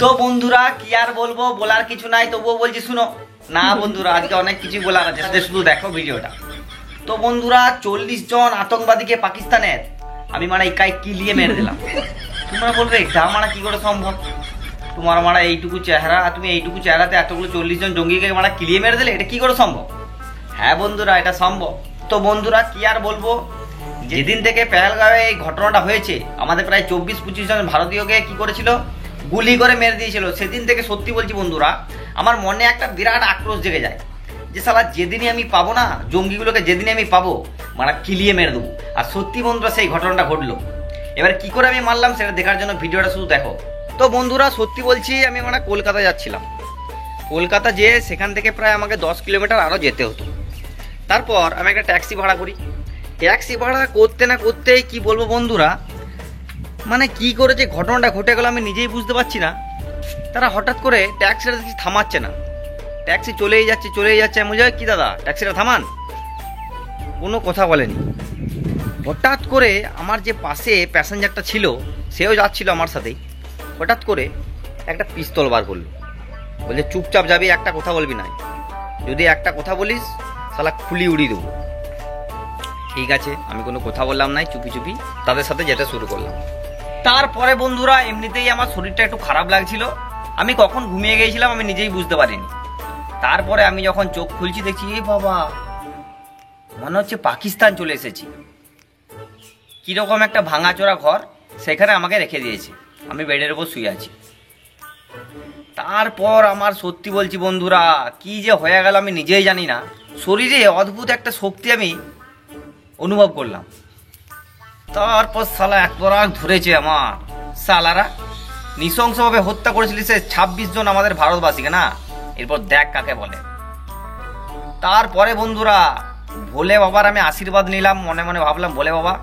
তো বন্ধুরা কি আর বলবো, বলার কিছু নাই, তবুও বলছি শুনো না বন্ধুরা, আজকে অনেক কিছু বলার আছে, শুধু দেখো ভিডিওটা। তো বন্ধুরা 40 জন আতঙ্কবাদীকে পাকিস্তানের আমি একাই কিলিয়ে মেরে দিলাম। তোমরা বলবে এটা কি করে সম্ভব? তোমার এইটুকু চেহারা, তুমি এইটুকু চেহারাতে এতগুলো 40 জন জঙ্গিকে কিলিয়ে মেরে দিলে, এটা কি করে সম্ভব? হ্যাঁ বন্ধুরা, এটা সম্ভব। তো বন্ধুরা কি আর বলবো, যেদিন থেকে পেহেলগাঁওয়ে এই ঘটনাটা হয়েছে, আমাদের প্রায় 24-25 জন ভারতীয়কে কি করেছিল, গুলি করে মেরে দিয়েছিল। সেদিন থেকে সত্যি বলছি বন্ধুরা, আমার মনে একটা বিরাট আক্রোশ জেগে যায় যে শালা যেদিনই আমি পাবো না জঙ্গিগুলোকে, যেদিনই আমি পাবো কিলিয়ে মেরে দেবো। আর সত্যি বন্ধুরা সেই ঘটনাটা ঘটলো। এবার কি করে আমি মারলাম সেটা দেখার জন্য ভিডিওটা শুধু দেখো। তো বন্ধুরা সত্যি বলছি, আমি কলকাতা যাচ্ছিলাম। কলকাতা যেয়ে সেখান থেকে প্রায় আমাকে 10 কিলোমিটার আরও যেতে হতো। তারপর আমি একটা ট্যাক্সি ভাড়া করি। ট্যাক্সি ভাড়া করতে না করতেই কি বলবো বন্ধুরা, কি করে যে ঘটনাটা ঘটে গেল আমি নিজেই বুঝতে পারছি না। তারা হঠাৎ করে ট্যাক্সিটা দেখছি থামাচ্ছে না, ট্যাক্সি চলেই যাচ্ছে। আমি বলি কি দাদা ট্যাক্সিটা থামান, কোনো কথা বলেনি। হঠাৎ করে আমার যে পাশে প্যাসেঞ্জারটা ছিল, সেও যাচ্ছিল আমার সাথেই, হঠাৎ করে একটা পিস্তল বার করলো, বলছে চুপচাপ যাবি, একটা কথা বলবি না, যদি একটা কথা বলিস শালা খুলি উড়িয়ে দেবো। ঠিক আছে, আমি কোনো কথা বললাম নাই, চুপি চুপি তাদের সাথে যেতে শুরু করলাম। তারপরে বন্ধুরা এমনিতেই আমার শরীরটা একটু খারাপ লাগছিল, আমি কখন ঘুমিয়ে গিয়েছিলাম আমি নিজেই বুঝতে পারিনি। তারপরে আমি যখন চোখ খুলছি দেখছি এ বাবা, মনে হচ্ছে পাকিস্তান চলে এসেছি। কিরকম একটা ভাঙাচোরা ঘর, সেখানে আমাকে রেখে দিয়েছে, আমি বেডের উপর শুয়ে আছি। তারপর আমার সত্যি বলছি বন্ধুরা, কি যে হয়ে গেল আমি নিজেই জানি না। শরীরে অদ্ভুত একটা শক্তি আমি অনুভব করলাম। তারপর শালা এত রাগ ধরেছে আমার, শালারা নৃশংসভাবে হত্যা করেছিল সে 26 জন আমাদের ভারতবাসীকে না। এরপর দেখ কাকে বলে। তারপরে বন্ধুরা ভোলে বাবার আমি আশীর্বাদ নিলাম, মনে মনে ভাবলাম ভোলে বাবা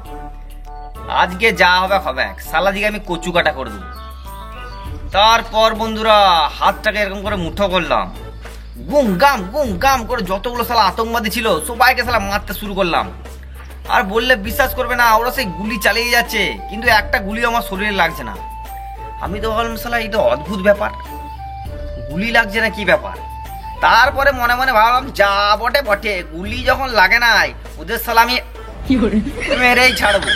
আজকে যা হবে হবে, শালা দিকে আমি কচু কাটা করে দেবো। তারপর বন্ধুরা হাতটাকে এরকম করে মুঠো করলাম, গুম গাম করে যতগুলো শালা আতঙ্কবাদী ছিল সবাইকে শালা মারতে শুরু করলাম। আর বললে বিশ্বাস করবে না, ওরা সেই গুলি চালিয়ে যাচ্ছে, কিন্তু একটা গুলিও আমার শরীরে লাগছে না। আমি তো ভাবলাম শালা এটা অদ্ভুত ব্যাপার, গুলি লাগছে না কি ব্যাপার। তারপরে মনে মনে ভাবলাম যা বটে, গুলি যখন লাগে নাই ওদের শালা আমি মেরেই ছাড়বো।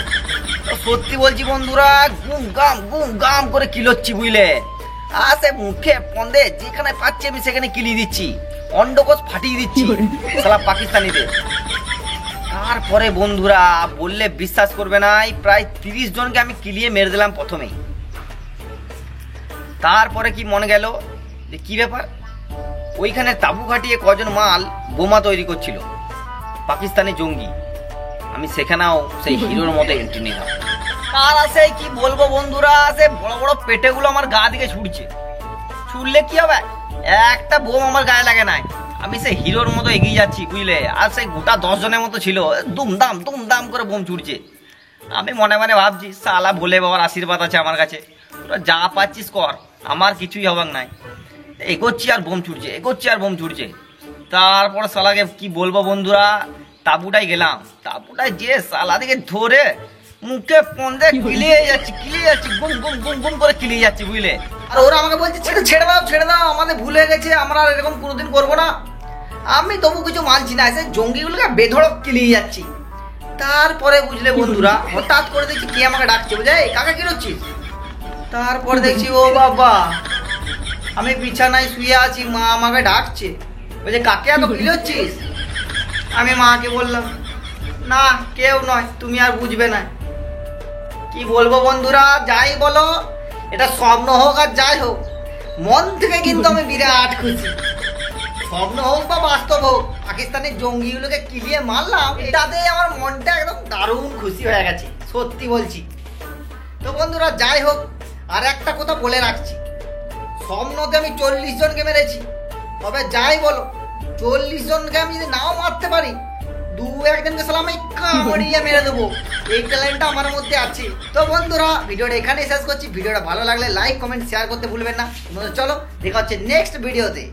সত্যি বলছি বন্ধুরা, গুম গাম করে কিলোচ্ছি বুঝলে। আর সে মুখে পন্দে যেখানে পাচ্ছি আমি সেখানে কিলি দিচ্ছি, অন্ডকোষ ফাটিয়ে দিচ্ছি শালা পাকিস্তানিদের। তারপরে বন্ধুরা বললে বিশ্বাস করবে না, প্রায় 30 জনকে আমি কিলিয়ে মেরে দিলাম প্রথমেই। তারপরে কি মনে গেল যে কি ব্যাপার, ওইখানে তাবু খাটিয়ে কজন মাল বোমা তৈরি করছিল পাকিস্তানি জঙ্গি, আমি সেখানেও সেই হিরোর মতো এন্ট্রি নিলাম। আর আছে কি বলবো বন্ধুরা, সে বড় বড় পেটেগুলো আমার গা দিকে ছুটলে কি হবে, একটা বোম আমার গায়ে লাগে নাই, আমি সেই হিরোর মতো এগিয়ে যাচ্ছি বুঝলে। আর সেই গোটা 10 জনের মতো ছিল, দুমদাম করে বোম ছুটছে। আমি মনে মনে ভাবছি শালা ভোলে বাবার আশীর্বাদ আছে আমার কাছে, তোরা যা পাচ্ছিস কর, আমার কিছুই হবার নাই। এগোচ্ছি আর বোম ছুটছে। তারপর শালাকে কি বলবো বন্ধুরা, তাবুটাই গেলাম, তাবুটাই যে শালা দিকে ধরে মুখে পন্দে কিলিয়ে যাচ্ছি, গুম করে কিলিয়ে যাচ্ছি বুঝলে। আর ওরা আমাকে বলছে ছেড়ে দাও, আমাদের ভুল হয়ে গেছে, আমরা এরকম কোনোদিন করবো না। আমি তবু কিছু মানছি না, সে জঙ্গিগুলোকে বেধড়ক কিলিয়ে যাচ্ছি। তারপরে বুঝলে বন্ধুরা হঠাৎ করে দেখছি কে আমাকে ডাকছে, বুঝলে কাকে কিলোচ্ছিস। তারপরে দেখছি ও বাবা, আমি বিছানায় শুয়ে আছি, মা আমাকে ডাকছে, বলছে কাকে এত কিলোচ্ছিস। আমি মাকে বললাম না কেউ নয়, তুমি আর বুঝবে না। কি বলবো বন্ধুরা, যাই বলো এটা স্বপ্ন হোক আর যাই হোক, মন থেকে কিন্তু আমি বিরাট খুশি। স্বপ্ন হোক বা বাস্তব হোক, পাকিস্তানের জঙ্গিগুলোকে কিলিয়ে মারলাম, এটাতে আমার মনটা একদম দারুণ খুশি হয়ে গেছে, সত্যি বলছি। তো বন্ধুরা যাই হোক, আর একটা কথা বলে রাখছি, স্বপ্নতে আমি 40 জনকে মেরেছি, তবে যাই বলো 40 জনকে আমি যদি নাও মারতে পারি, 2-1 জনকে সালাম আমি কামড়িয়ে মেরে দেবো, এই ট্যালেন্টটা আমার মধ্যে আছে। তো বন্ধুরা ভিডিওটা এখানেই শেষ করছি। ভিডিওটা ভালো লাগলে লাইক কমেন্ট শেয়ার করতে ভুলবেন না। চলো দেখা হচ্ছে নেক্সট ভিডিওতে।